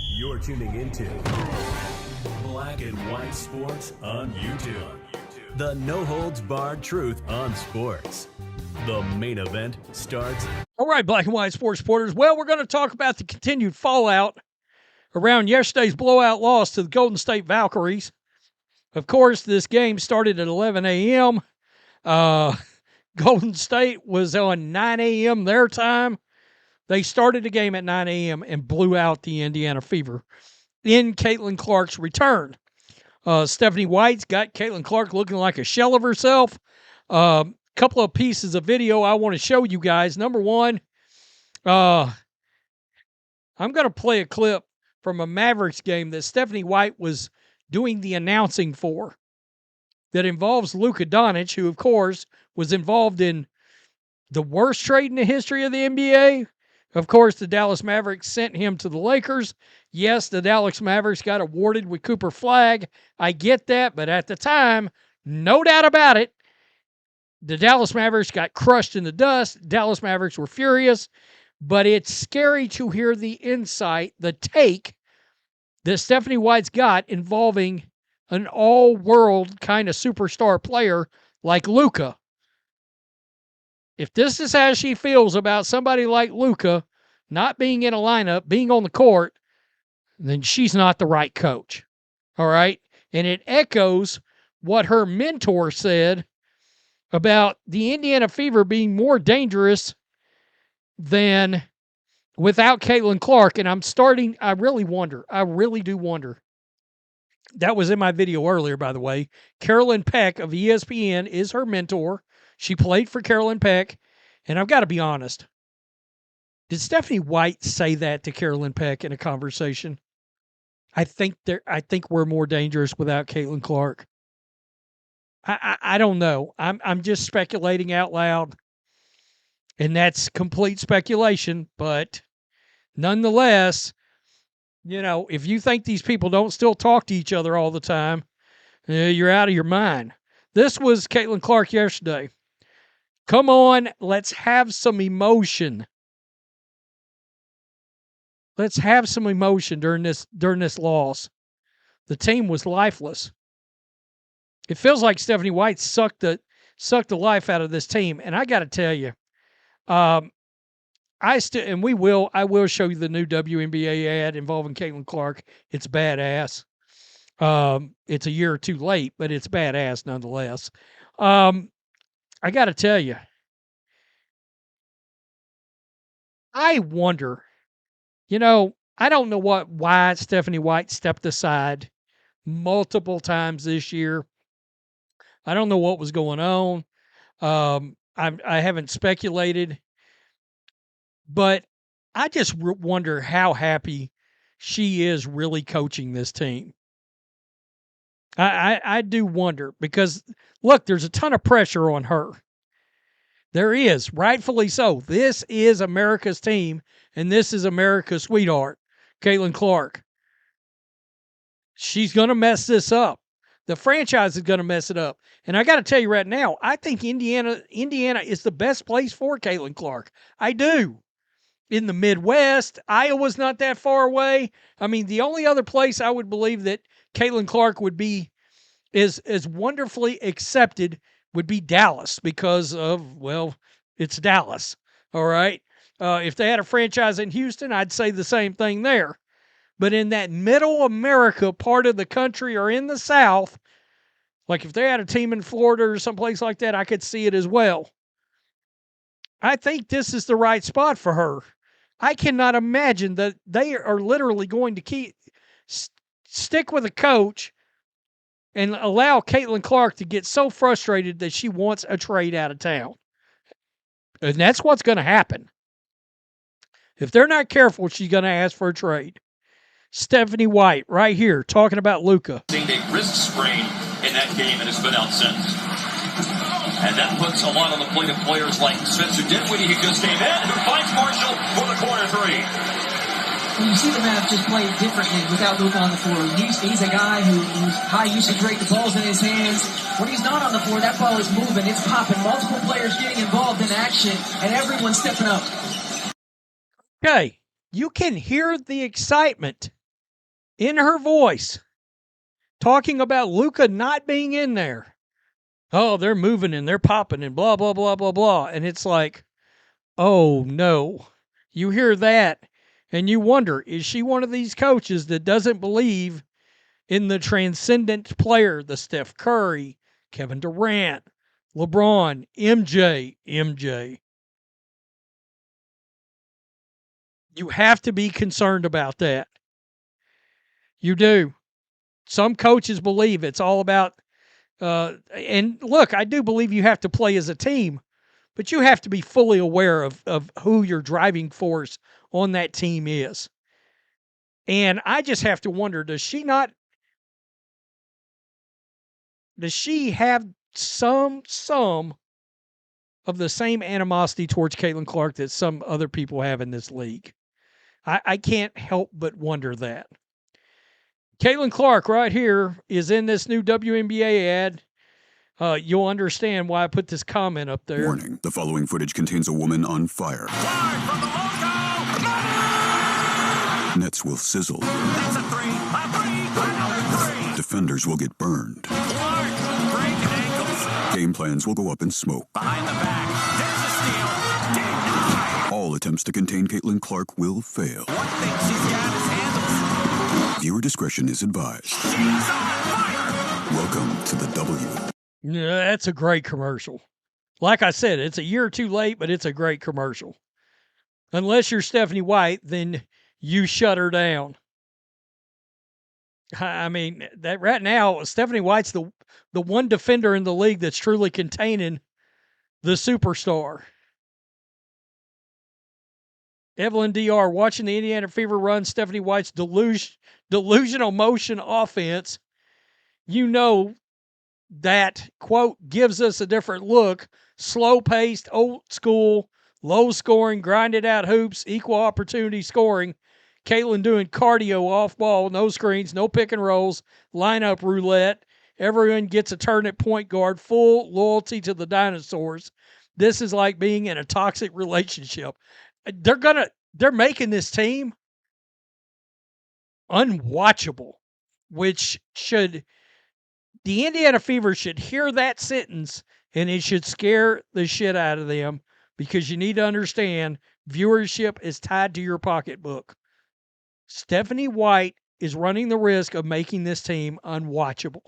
You're tuning into Black and White Sports on YouTube. The no-holds-barred truth on sports. The main event starts. All right, Black and White Sports supporters. Well, we're going to talk about the continued fallout around yesterday's blowout loss to the Golden State Valkyries. Of course, this game started at 11 a.m. Golden State was on 9 a.m. their time. They started the game at 9 a.m. and blew out the Indiana Fever in Caitlin Clark's return. Stephanie White's got Caitlin Clark looking like a shell of herself. Couple of pieces of video I want to show you guys. Number one, I'm going to play a clip from a Mavericks game that Stephanie White was doing the announcing for that involves Luka Doncic, who, of course, was involved in the worst trade in the history of the NBA. Of course, the Dallas Mavericks sent him to the Lakers. Yes, the Dallas Mavericks got awarded with Cooper Flag. I get that, but at the time, no doubt about it, the Dallas Mavericks got crushed in the dust. Dallas Mavericks were furious, but it's scary to hear the insight, the take that Stephanie White's got involving an all-world kind of superstar player like Luka. If this is how she feels about somebody like Luka not being in a lineup, being on the court, then she's not the right coach. All right? And it echoes what her mentor said about the Indiana Fever being more dangerous than without Caitlin Clark. And I really do wonder. That was in my video earlier, by the way. Carolyn Peck of ESPN is her mentor. She played for Carolyn Peck. And I've got to be honest. Did Stephanie White say that to Carolyn Peck in a conversation? I think we're more dangerous without Caitlin Clark. I don't know. I'm just speculating out loud. And that's complete speculation. But nonetheless, if you think these people don't still talk to each other all the time, you're out of your mind. This was Caitlin Clark yesterday. Come on, let's have some emotion. Let's have some emotion during this loss. The team was lifeless. It feels like Stephanie White sucked the life out of this team. And I got to tell you, I will show you the new WNBA ad involving Caitlin Clark. It's badass. It's a year or two late, but it's badass nonetheless. I got to tell you, I wonder, I don't know why Stephanie White stepped aside multiple times this year. I don't know what was going on. I haven't speculated, but I just wonder how happy she is really coaching this team. I do wonder because, look, there's a ton of pressure on her. There is, rightfully so. This is America's team, and this is America's sweetheart, Caitlin Clark. She's going to mess this up. The franchise is going to mess it up. And I got to tell you right now, I think Indiana is the best place for Caitlin Clark. I do. In the Midwest, Iowa's not that far away. I mean, the only other place I would believe that Caitlin Clark would be is wonderfully accepted would be Dallas because of, well, it's Dallas. All right. If they had a franchise in Houston, I'd say the same thing there. But in that middle America part of the country or in the South, like if they had a team in Florida or someplace like that, I could see it as well. I think this is the right spot for her. I cannot imagine that they are literally going to stick with a coach and allow Caitlin Clark to get so frustrated that she wants a trade out of town. And that's what's going to happen. If they're not careful, she's going to ask for a trade. Stephanie White, right here, talking about Luka. A wrist sprain in that game and has been out since. And that puts a lot on the plate of players like Spencer Dinwiddie, who just came in, who finds Marshall for the corner three. Well, you see the Mavs just play differently without Luka on the floor. He's a guy who's high usage rate, the ball's in his hands. When he's not on the floor, that ball is moving, it's popping. Multiple players getting involved in action, and everyone's stepping up. Okay, You can hear the excitement in her voice talking about Luka not being in there. Oh, they're moving and they're popping and blah, blah, blah, blah, blah. And it's like, oh, no. You hear that and you wonder, is she one of these coaches that doesn't believe in the transcendent player, the Steph Curry, Kevin Durant, LeBron, MJ? You have to be concerned about that. You do. Some coaches believe it's all about, and look, I do believe you have to play as a team, but you have to be fully aware of who your driving force on that team is. And I just have to wonder, does she have some of the same animosity towards Caitlin Clark that some other people have in this league? I can't help but wonder that. Caitlin Clark right here is in this new WNBA ad. You'll understand why I put this comment up there. Warning, the following footage contains a woman on fire. Nets will sizzle. That's a three. Defenders will get burned. Clark, breaking ankles. Game plans will go up in smoke. Behind the back. There's a steal. Denied. All attempts to contain Caitlin Clark will fail. One thing she's got is handles. Viewer discretion is advised. She's on fire. Welcome to the W. Yeah, that's a great commercial. Like I said, it's a year or two late, but it's a great commercial. Unless you're Stephanie White, then you shut her down. I mean, that right now, Stephanie White's the one defender in the league that's truly containing the superstar. Evelyn DR, watching the Indiana Fever run Stephanie White's delusional motion offense, you know that, quote, gives us a different look. Slow-paced, old school, low-scoring, grinded-out hoops, equal opportunity scoring. Caitlin doing cardio off ball, no screens, no pick and rolls, lineup roulette. Everyone gets a turn at point guard, full loyalty to the dinosaurs. This is like being in a toxic relationship. They're making this team unwatchable, which the Indiana Fever should hear that sentence and it should scare the shit out of them, because you need to understand viewership is tied to your pocketbook. Stephanie White is running the risk of making this team unwatchable.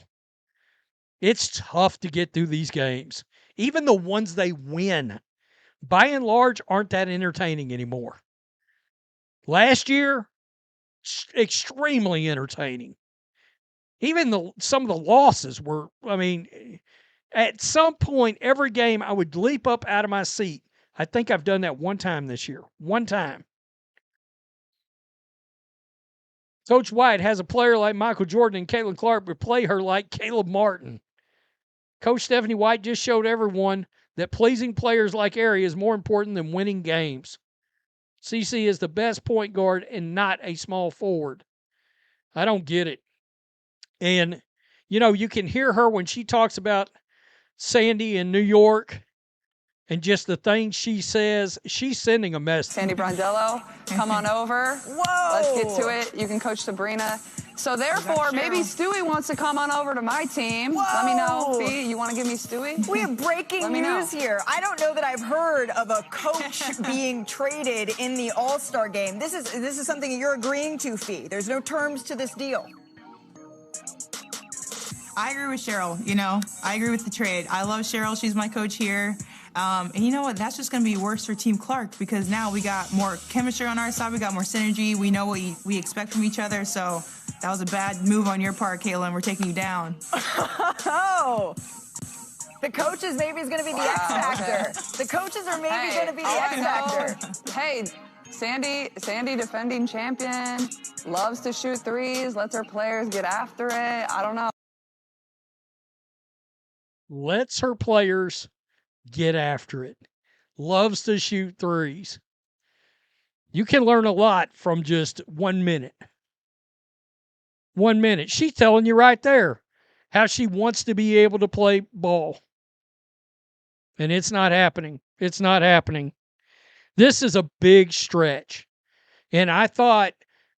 It's tough to get through these games. Even the ones they win, by and large, aren't that entertaining anymore. Last year, extremely entertaining. Even some of the losses were, I mean, at some point, every game I would leap up out of my seat. I think I've done that one time this year. One time. Coach White has a player like Michael Jordan and Caitlin Clark, but play her like Caleb Martin. Coach Stephanie White just showed everyone that pleasing players like Ari is more important than winning games. CC is the best point guard and not a small forward. I don't get it. And, you know, you can hear her when she talks about Sandy in New York and just the things she says. She's sending a message. Sandy Brondello, come on over. Whoa! Let's get to it. You can coach Sabrina. So therefore, maybe Stewie wants to come on over to my team. Whoa. Let me know. Fee, you want to give me Stewie? We have breaking news here. I don't know that I've heard of a coach being traded in the All-Star game. This is something that you're agreeing to, Fee. There's no terms to this deal. I agree with Cheryl. You know, I agree with the trade. I love Cheryl. She's my coach here. And you know what? That's just going to be worse for Team Clark, because now we got more chemistry on our side. We got more synergy. We know what we expect from each other. So that was a bad move on your part, Caitlin. We're taking you down. Oh. The coaches maybe is going to be the X factor. Okay. The coaches are maybe going to be the X factor. Hey, Sandy, defending champion, loves to shoot threes, lets her players get after it. I don't know. Lets her players get after it. Loves to shoot threes. You can learn a lot from just 1 minute. 1 minute. She's telling you right there how she wants to be able to play ball. And it's not happening. It's not happening. This is a big stretch. And I thought,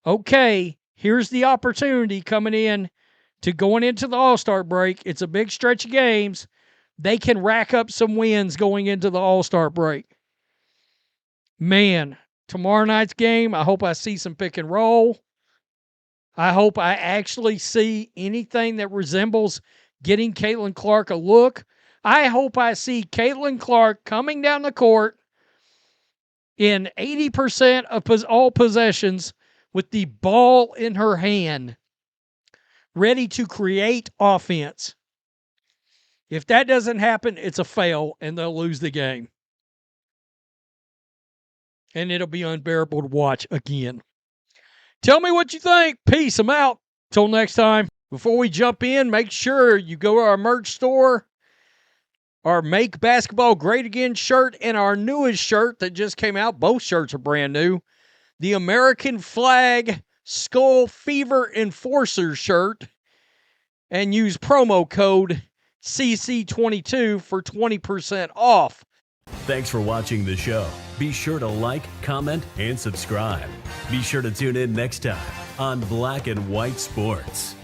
okay, here's the opportunity coming in to going into the All-Star break. It's a big stretch of games. They can rack up some wins going into the All-Star break. Man, tomorrow night's game, I hope I see some pick and roll. I hope I actually see anything that resembles getting Caitlin Clark a look. I hope I see Caitlin Clark coming down the court in 80% of all possessions with the ball in her hand, ready to create offense. If that doesn't happen, it's a fail, and they'll lose the game. And it'll be unbearable to watch again. Tell me what you think. Peace. I'm out. Till next time. Before we jump in, make sure you go to our merch store, our Make Basketball Great Again shirt, and our newest shirt that just came out. Both shirts are brand new. The American Flag Skull Fever Enforcer shirt. And use promo code CC22 for 20% off. Thanks for watching the show. Be sure to like, comment, and subscribe. Be sure to tune in next time on Black and White Sports.